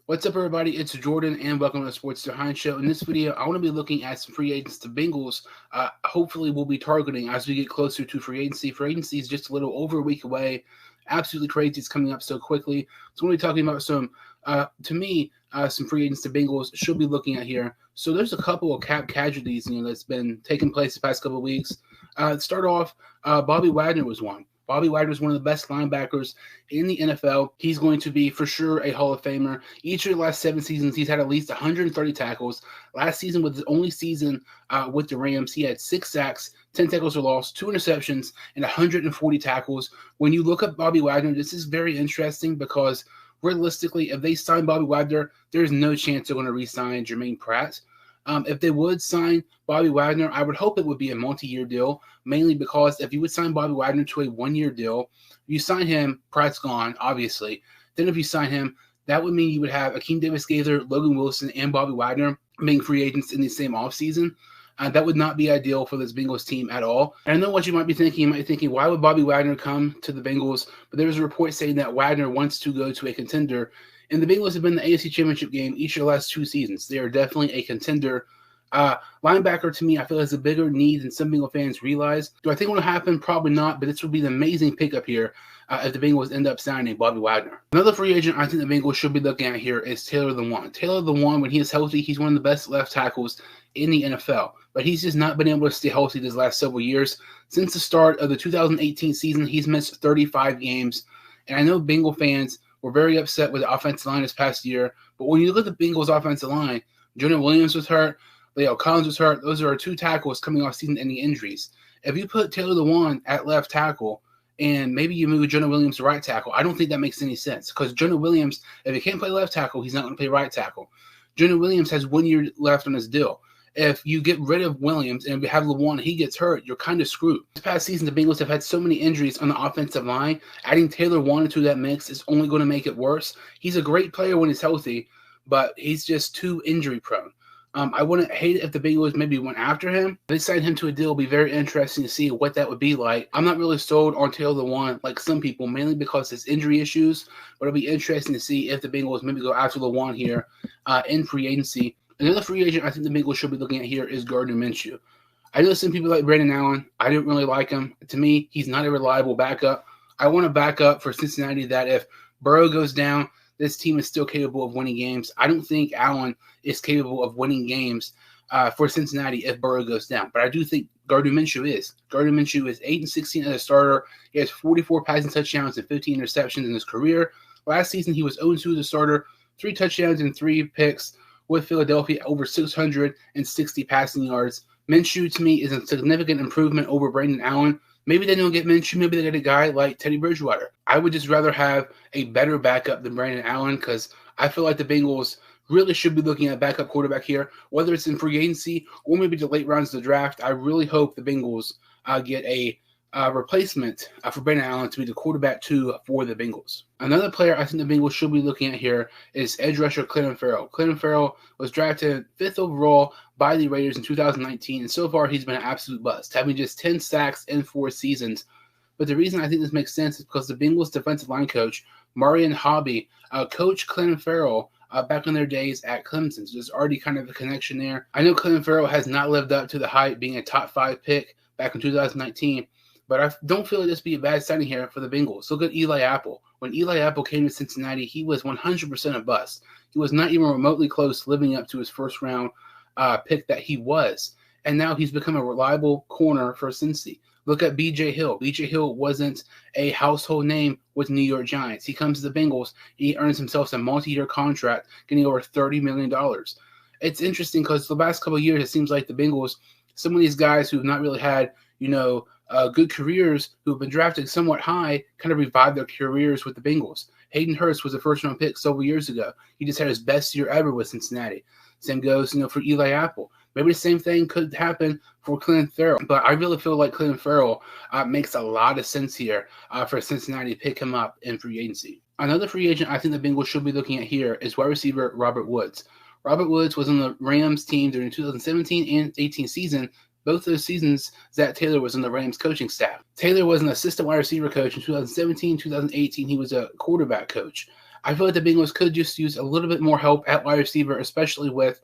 What's up, everybody? It's Jordan, and welcome to the Sports Behind Show. In this video, I want to be looking at some free agents the Bengals hopefully will be targeting as we get closer to free agency. Free agency is just a little over a week away. Absolutely crazy. It's coming up so quickly. So we'll be talking about some, some free agents the Bengals should be looking at here. So there's a couple of cap casualties, that's been taking place the past couple of weeks. To start off, Bobby Wagner was one. Bobby Wagner is one of the best linebackers in the NFL. He's going to be for sure a Hall of Famer. Each of the last 7 seasons, he's had at least 130 tackles. Last season was his only season with the Rams. He had 6 sacks, 10 tackles for loss, 2 interceptions, and 140 tackles. When you look at Bobby Wagner, this is very interesting because realistically, if they sign Bobby Wagner, there's no chance they're going to re-sign Jermaine Pratt. If they would sign Bobby Wagner, I would hope it would be a multi-year deal, mainly because if you would sign Bobby Wagner to a 1-year deal, you sign him, Pratt's gone, obviously. Then if you sign him, that would mean you would have Akeem Davis-Gaither, Logan Wilson, and Bobby Wagner being free agents in the same offseason. That would not be ideal for this Bengals team at all. And I know what you might be thinking. You might be thinking, why would Bobby Wagner come to the Bengals? But there was a report saying that Wagner wants to go to a contender. And the Bengals have been in the AFC Championship game each of the last 2 seasons. They are definitely a contender. Linebacker, to me, I feel has a bigger need than some Bengal fans realize. Do I think it will happen? Probably not, but this would be an amazing pickup here if the Bengals end up signing Bobby Wagner. Another free agent I think the Bengals should be looking at here is Taylor Lewan. Taylor Lewan, when he is healthy, he's one of the best left tackles in the NFL, but he's just not been able to stay healthy these last several years. Since the start of the 2018 season, he's missed 35 games, and I know Bengal fans were very upset with the offensive line this past year, but when you look at the Bengals offensive line, Jonah Williams was hurt, Leo Collins was hurt. Those are our 2 tackles coming off season-ending injuries. If you put Taylor Lewan at left tackle and maybe you move Jonah Williams to right tackle, I don't think that makes any sense because Jonah Williams, if he can't play left tackle, he's not going to play right tackle. Jonah Williams has 1 year left on his deal. If you get rid of Williams and have Lewan and he gets hurt, you're kind of screwed. This past season, the Bengals have had so many injuries on the offensive line. Adding Taylor Lewan into that mix is only going to make it worse. He's a great player when he's healthy, but he's just too injury prone. I wouldn't hate it if the Bengals maybe went after him. If they signed him to a deal, it would be very interesting to see what that would be like. I'm not really sold on Taylor Lewan like some people, mainly because his injury issues, but it'll be interesting to see if the Bengals maybe go after Lewan here in free agency. Another free agent I think the Bengals should be looking at here is Gardner Minshew. I know some people like Brandon Allen. I didn't really like him. To me, he's not a reliable backup. I want a backup for Cincinnati that if Burrow goes down, this team is still capable of winning games. I don't think Allen is capable of winning games for Cincinnati if Burrow goes down. But I do think Gardner Minshew is. Gardner Minshew is 8-16 as a starter. He has 44 passing touchdowns and 15 interceptions in his career. Last season, he was 0-2 as a starter, 3 touchdowns and 3 picks with Philadelphia, over 660 passing yards. Minshew, to me, is a significant improvement over Brandon Allen. Maybe they don't get Minshew. Maybe they get a guy like Teddy Bridgewater. I would just rather have a better backup than Brandon Allen because I feel like the Bengals really should be looking at a backup quarterback here, whether it's in free agency or maybe the late rounds of the draft. I really hope the Bengals get a replacement for Brandon Allen to be the quarterback 2 for the Bengals. Another player I think the Bengals should be looking at here is edge rusher Clinton Ferrell. Clinton Ferrell was drafted 5th overall by the Raiders in 2019, and so far he's been an absolute bust, having just 10 sacks in 4 seasons. But the reason I think this makes sense is because the Bengals defensive line coach, Marion Hobby, coached Clinton Ferrell back in their days at Clemson. So there's already kind of a connection there. I know Clinton Ferrell has not lived up to the hype being a top 5 pick back in 2019, but I don't feel like this would be a bad signing here for the Bengals. Look at Eli Apple. When Eli Apple came to Cincinnati, he was 100% a bust. He was not even remotely close to living up to his first-round pick that he was. And now he's become a reliable corner for Cincy. Look at B.J. Hill. B.J. Hill wasn't a household name with New York Giants. He comes to the Bengals. He earns himself a multi-year contract, getting over $30 million. It's interesting because the last couple of years, it seems like the Bengals, some of these guys who have not really had, good careers, who have been drafted somewhat high, kind of revived their careers with the Bengals. Hayden Hurst was a first-round pick several years ago. He just had his best year ever with Cincinnati. Same goes, for Eli Apple. Maybe the same thing could happen for Clinton Ferrell, but I really feel like Clinton Ferrell makes a lot of sense here for Cincinnati to pick him up in free agency. Another free agent I think the Bengals should be looking at here is wide receiver Robert Woods. Robert Woods was on the Rams team during the 2017 and 18 season. Both those seasons, Zach Taylor was on the Rams coaching staff. Taylor was an assistant wide receiver coach in 2017, 2018. He was a quarterback coach. I feel like the Bengals could just use a little bit more help at wide receiver, especially with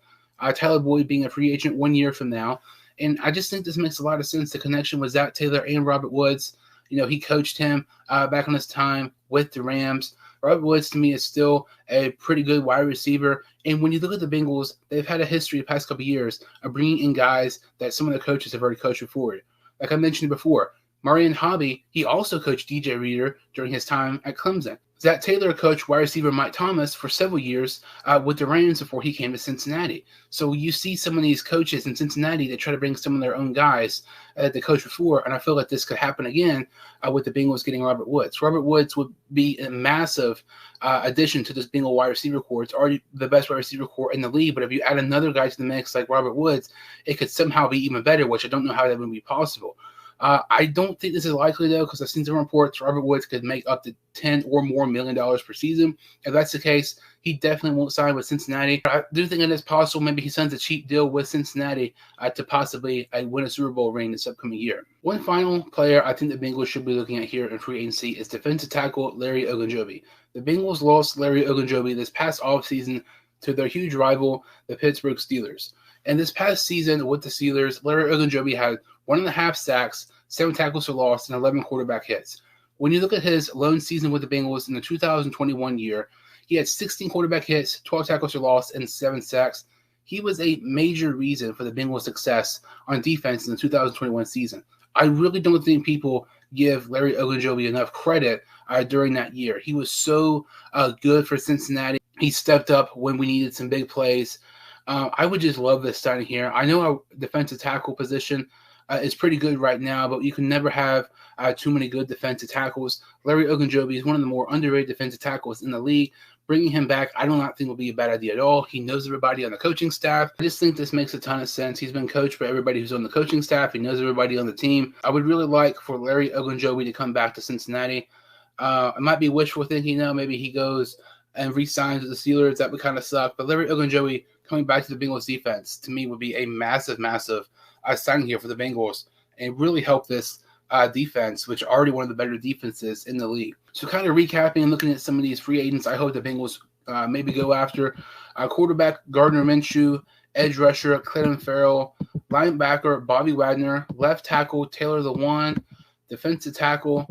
Tyler Boyd being a free agent 1 year from now. And I just think this makes a lot of sense. The connection with Zach Taylor and Robert Woods. He coached him back on his time with the Rams. Robert Woods, to me, is still a pretty good wide receiver. And when you look at the Bengals, they've had a history the past couple of years of bringing in guys that some of the coaches have already coached before. Like I mentioned before, Marion Hobby, he also coached DJ Reader during his time at Clemson. Zach Taylor coached wide receiver Mike Thomas for several years with the Rams before he came to Cincinnati. So you see some of these coaches in Cincinnati that try to bring some of their own guys that they coached before, and I feel like this could happen again with the Bengals getting Robert Woods. Robert Woods would be a massive addition to this Bengal wide receiver core. It's already the best wide receiver core in the league, but if you add another guy to the mix like Robert Woods, it could somehow be even better, which I don't know how that would be possible. I don't think this is likely, though, because I've seen some reports Robert Woods could make up to $10 or more million per season. If that's the case, he definitely won't sign with Cincinnati. I do think it is possible maybe he signs a cheap deal with Cincinnati to possibly win a Super Bowl ring this upcoming year. One final player I think the Bengals should be looking at here in free agency is defensive tackle Larry Ogunjobi. The Bengals lost Larry Ogunjobi this past offseason to their huge rival, the Pittsburgh Steelers. And this past season with the Steelers, Larry Ogunjobi had 1.5 sacks, 7 tackles for loss, and 11 quarterback hits. When you look at his lone season with the Bengals in the 2021 year, he had 16 quarterback hits, 12 tackles for loss, and 7 sacks. He was a major reason for the Bengals' success on defense in the 2021 season. I really don't think people give Larry Ogunjobi enough credit during that year. He was so good for Cincinnati. He stepped up when we needed some big plays. I would just love this signing here. I know our defensive tackle position is pretty good right now, but you can never have too many good defensive tackles. Larry Ogunjobi is one of the more underrated defensive tackles in the league. Bringing him back, I do not think will be a bad idea at all. He knows everybody on the coaching staff. I just think this makes a ton of sense. He's been coached by everybody who's on the coaching staff. He knows everybody on the team. I would really like for Larry Ogunjobi to come back to Cincinnati. It might be wishful thinking now. Maybe he goes and re-signs with the Steelers. That would kind of suck. But Larry Ogunjobi coming back to the Bengals defense, to me, would be a massive, massive signing here for the Bengals and really help this defense, which are already one of the better defenses in the league. So kind of recapping and looking at some of these free agents, I hope the Bengals maybe go after quarterback Gardner Minshew, edge rusher Clelin Ferrell, linebacker Bobby Wagner, left tackle Taylor Lewan, defensive tackle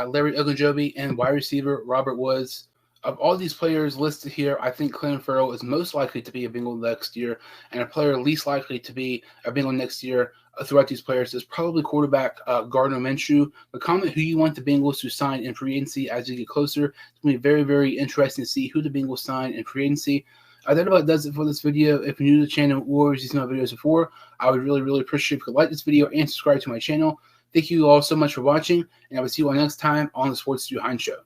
Larry Ogunjobi, and wide receiver Robert Woods. Of all these players listed here, I think Clelin Ferrell is most likely to be a Bengal next year, and a player least likely to be a Bengal next year throughout these players is probably quarterback Gardner Minshew. But comment who you want the Bengals to sign in free agency as you get closer. It's going to be very, very interesting to see who the Bengals sign in free agency. That about does it for this video. If you're new to the channel or you've seen my videos before, I would really, really appreciate if you could like this video and subscribe to my channel. Thank you all so much for watching, and I will see you all next time on the Sports Studio Hines Show.